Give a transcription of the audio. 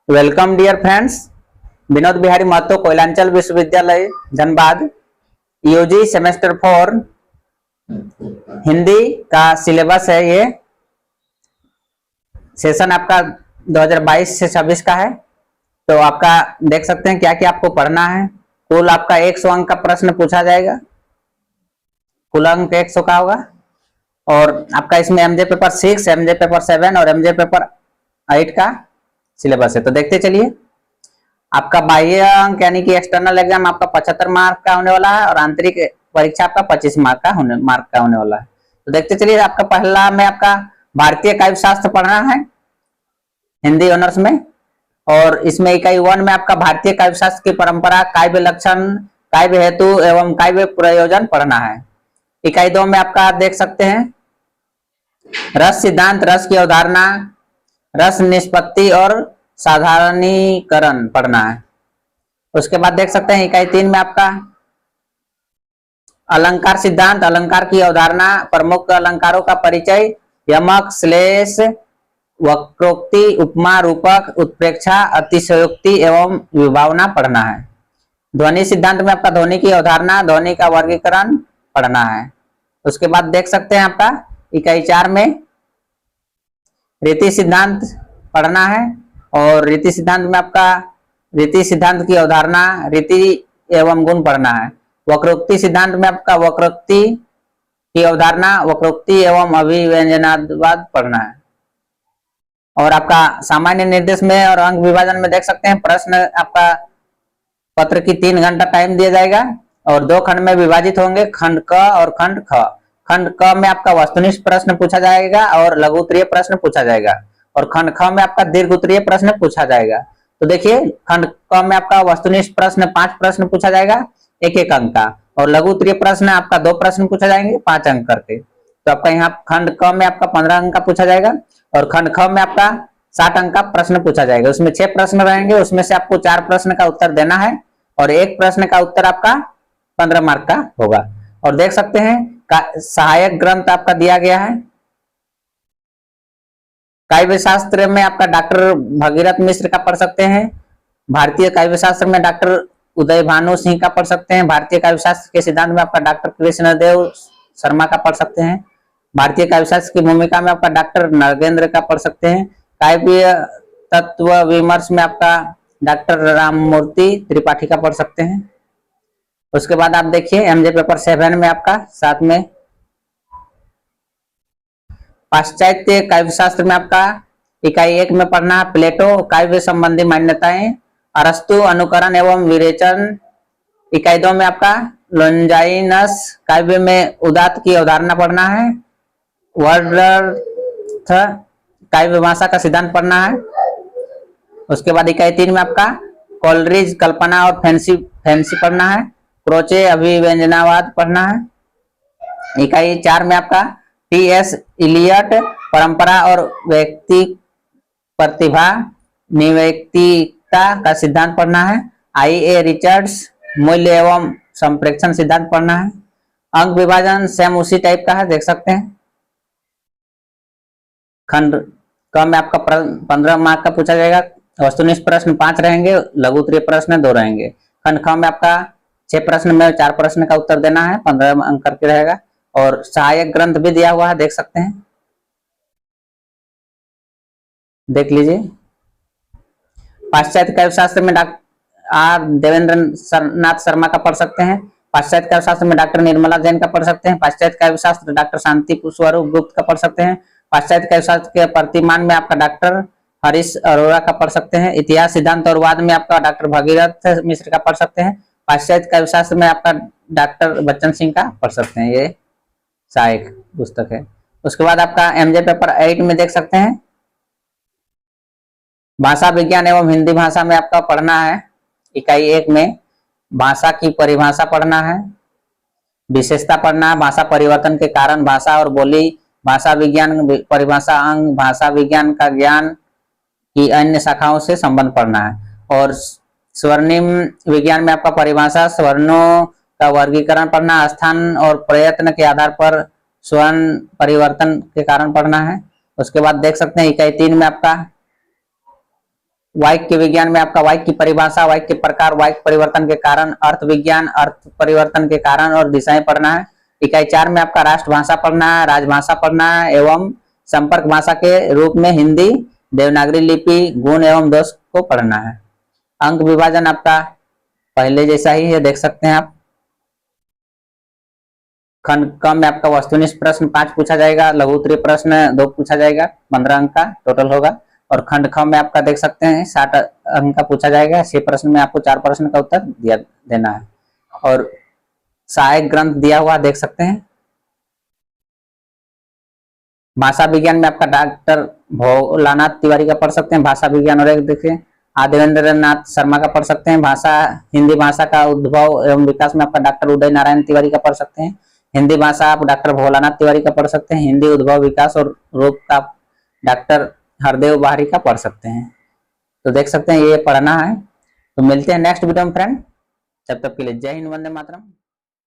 Welcome dear friends. Vinod Bihari Mahto Koyalanchal Vishwavidyalaya Dhanbad UG semester 4 Hindi का syllabus है। ये सेशन आपका 2022 से 26 का है। तो आपका देख सकते हैं क्या क्या आपको पढ़ना है। कुल आपका 100 अंक का प्रश्न पूछा जाएगा। कुल अंक 100 का होगा और आपका इसमें एमजे पेपर 6, एमजे पेपर 7 और एमजे पेपर 8 का सिलेबस है। तो देखते चलिए। आपका बाह्य अंक यानी कि एक्सटर्नल एग्जाम आपका 75 मार्क का होने वाला है और आंतरिक परीक्षा आपका 25 मार्क का होने वाला है। तो देखते चलिए। आपका पहला में आपका भारतीय काव्य शास्त्र पढ़ना है हिंदी ऑनर्स में, और इसमें इकाई 1 में आपका भारतीय काव्य शास्त्र की परंपरा, काव्य लक्षण, काव्य हेतु एवं काव्य प्रयोजन पढ़ना है। इकाई 2 में आपका देख सकते हैं रस सिद्धांत, रस की अवधारणा, रस निष्पत्ति और साधारणीकरण पढ़ना है। उसके बाद देख सकते हैं इकाई 3 में आपका अलंकार सिद्धांत, अलंकार की अवधारणा, प्रमुख अलंकारों का परिचय, यमक, श्लेष, वक्रोक्ति, उपमा, रूपक, उत्प्रेक्षा, अतिशयोक्ति एवं विभावना पढ़ना है। ध्वनि सिद्धांत में आपका ध्वनि की अवधारणा, ध्वनि का वर्गीकरण पढ़ना है। उसके बाद देख सकते हैं आपका इकाई 4 में रीति सिद्धांत पढ़ना है, और रीति सिद्धांत में आपका रीति सिद्धांत की अवधारणा, रीति एवं गुण पढ़ना है। वक्रोक्ति सिद्धांत में आपका वक्रोक्ति की अवधारणा, वक्रोक्ति एवं अभिव्यंजनावाद पढ़ना है। और आपका सामान्य निर्देश में और अंक विभाजन में देख सकते हैं प्रश्न आपका पत्र की 3 घंटा टाइम दिया जाएगा और 2 खंड में विभाजित होंगे, खंड क और खंड ख। खंड क में आपका वस्तुनिष्ठ प्रश्न पूछा जाएगा और लघु उत्तरीय प्रश्न पूछा जाएगा, और खंड ख में आपका दीर्घ उत्तरीय प्रश्न पूछा जाएगा। तो देखिए खंड क में आपका वस्तुनिष्ठ प्रश्न 5 प्रश्न पूछा जाएगा 1-1 अंक का, और लघु उत्तरीय प्रश्न आपका 2 प्रश्न पूछा जाएंगे 5 अंक करके। तो आपका यहाँ खंड क में आपका 15 अंक का पूछा जाएगा और खंड ख में आपका 60 अंक का प्रश्न पूछा जाएगा। उसमें 6 प्रश्न रहेंगे, उसमें से आपको 4 प्रश्न का उत्तर देना है और 1 प्रश्न का उत्तर आपका 15 मार्क का होगा। और देख सकते हैं सहायक ग्रंथ आपका दिया गया है। काव्य शास्त्र में आपका डॉक्टर भगीरथ मिश्र का पढ़ सकते हैं। भारतीय काव्य शास्त्र में डॉक्टर उदय भानु सिंह का पढ़ सकते हैं। भारतीय काव्य शास्त्र के सिद्धांत में आपका डॉक्टर कृष्णदेव शर्मा का पढ़ सकते हैं। भारतीय काव्य शास्त्र की भूमिका में आपका डॉक्टर नरेंद्र का पढ़ सकते हैं। काव्य तत्व विमर्श में आपका डॉक्टर राममूर्ति त्रिपाठी का पढ़ सकते हैं। उसके बाद आप देखिए एमजे पेपर 7 में आपका साथ में पाश्चात्य काव्य शास्त्र में आपका इकाई 1 में पढ़ना है प्लेटो, काव्य संबंधी मान्यताएं, अरस्तु, अनुकरण एवं विरेचन। इकाई 2 में आपका लोंजाइनस, काव्य में उदात्त की अवधारणा पढ़ना है। वर्डवर्थ, काव्य भाषा का सिद्धांत पढ़ना है। उसके बाद इकाई 3 में आपका कोलरिज, कल्पना और फैंसी पढ़ना है। क्रोचे, अभिव्यंजनावाद पढ़ना है। इकाई 4 में आपका टी.एस. इलियट, परंपरा और व्यक्ति प्रतिभा निव्यक्तिकता का सिद्धांत पढ़ना है। I.A. रिचर्ड्स, मूल्य एवं संप्रेक्षण सिद्धांत पढ़ना है। अंक विभाजन सेम उसी टाइप का है, देख सकते हैं। खंड क में आपका 15 मार्क का पूछा जाएगा। वस्तुनिष्ठ प्रश्न 5 रहेंगे, लघु उत्तरीय प्रश्न 2 रहेंगे। खंड ख में आपका 6 प्रश्न में 4 प्रश्न का उत्तर देना है, 15 अंक करके रहेगा। और सहायक ग्रंथ भी दिया हुआ है, देख सकते हैं, देख लीजिए। पाश्चात्य काव्य शास्त्र में डॉक्टर आर देवेंद्र नाथ शर्मा का पढ़ सकते हैं। पाश्चात्य काव्य शास्त्र में डॉक्टर निर्मला जैन का पढ़ सकते हैं। पाश्चात्य काव्य शास्त्र डॉक्टर शांति स्वरूप गुप्त का पढ़ सकते हैं। पाश्चात्य काव्य शास्त्र के प्रतिमान में आपका डॉक्टर हरीश अरोड़ा का पढ़ सकते हैं। इतिहास, सिद्धांत और वाद में आपका डॉक्टर भगीरथ मिश्र का पढ़ सकते हैं। पाश्चात्य काव्य शास्त्र में आपका डॉक्टर बच्चन सिंह का पढ़ सकते हैं। ये सहायक पुस्तक है। उसके बाद आपका एमजे पेपर 8 में देख सकते हैं भाषा विज्ञान एवं हिंदी भाषा में आपका पढ़ना है। इकाई 1 में भाषा की परिभाषा पढ़ना है, विशेषता पढ़ना है, भाषा परिवर्तन के कारण, भाषा और बोली, भाषा विज्ञान परिभाषा अंग, भाषा विज्ञान का ज्ञान की अन्य शाखाओं से संबंध पढ़ना है। और स्वर्णिम विज्ञान में आपका परिभाषा, स्वर्णों का वर्गीकरण पढ़ना, स्थान और प्रयत्न के आधार पर स्वर्ण परिवर्तन के कारण पढ़ना है। उसके बाद देख सकते हैं इकाई 3 में आपका वाक्य विज्ञान में आपका वाक्य की परिभाषा, वाक्य के प्रकार, वाक्य परिवर्तन के कारण, अर्थ विज्ञान, अर्थ परिवर्तन के कारण और दिशाएं पढ़ना है। इकाई 4 में आपका राष्ट्रभाषा पढ़ना है, राजभाषा पढ़ना है एवं संपर्क भाषा के रूप में हिंदी, देवनागरी लिपि, गुण एवं दोष को पढ़ना है। अंक विभाजन आपका पहले जैसा ही है, देख सकते हैं आप। खंड क में आपका वस्तुनिष्ठ प्रश्न 5 पूछा जाएगा, लघु उत्तरीय प्रश्न 2 पूछा जाएगा, 15 अंक का टोटल होगा। और खंड ख में आपका देख सकते हैं 60 अंक का पूछा जाएगा। 6 प्रश्न में आपको 4 प्रश्न का उत्तर देना है। और सहायक ग्रंथ दिया हुआ देख सकते हैं। भाषा विज्ञान में आपका डॉक्टर भोलानाथ तिवारी का पढ़ सकते हैं भाषा विज्ञान, और एक देखिए आदेवेंद्र नाथ शर्मा का पढ़ सकते हैं भाषा, हिंदी भाषा का उद्भव एवं विकास में आपका डॉक्टर उदय नारायण तिवारी का पढ़ सकते हैं। हिंदी भाषा आप डॉक्टर भोलानाथ तिवारी का पढ़ सकते हैं। हिंदी उद्भव विकास और रूप का डॉक्टर हरदेव बाहरी का पढ़ सकते हैं। तो देख सकते हैं ये पढ़ना है। तो मिलते हैं नेक्स्ट वीडियो में फ्रेंड, तब तक के लिए जय हिंद, वंदे मातरम।